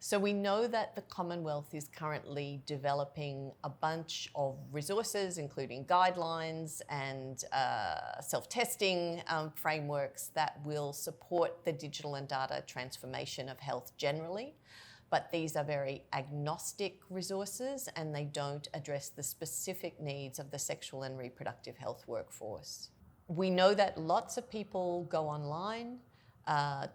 So we know that the Commonwealth is currently developing a bunch of resources, including guidelines and self-testing frameworks that will support the digital and data transformation of health generally. But these are very agnostic resources and they don't address the specific needs of the sexual and reproductive health workforce. We know that lots of people go online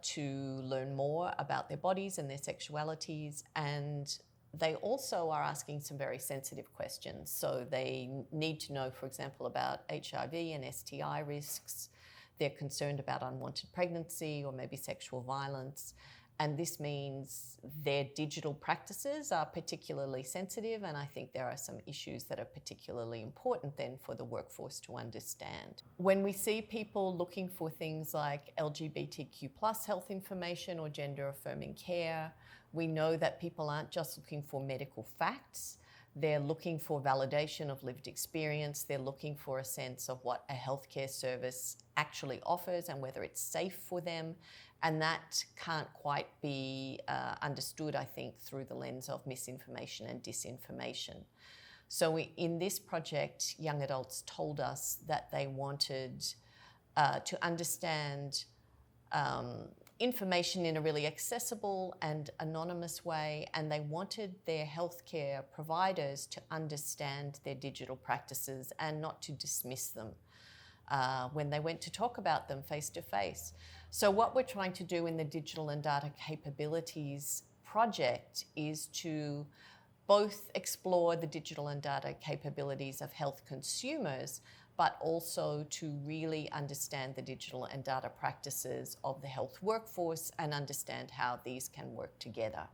to learn more about their bodies and their sexualities, and they also are asking some very sensitive questions. So they need to know, for example, about HIV and STI risks. They're concerned about unwanted pregnancy or maybe sexual violence. And this means their digital practices are particularly sensitive, and I think there are some issues that are particularly important then for the workforce to understand. When we see people looking for things like LGBTQ+ health information or gender affirming care, we know that people aren't just looking for medical facts. They're looking for validation of lived experience. They're looking for a sense of what a healthcare service actually offers and whether it's safe for them. And that can't quite be understood, I think, through the lens of misinformation and disinformation. So in this project, young adults told us that they wanted to understand information in a really accessible and anonymous way, and they wanted their healthcare providers to understand their digital practices and not to dismiss them when they went to talk about them face to face. So what we're trying to do in the Digital and Data Capabilities project is to both explore the digital and data capabilities of health consumers, but also to really understand the digital and data practices of the health workforce and understand how these can work together.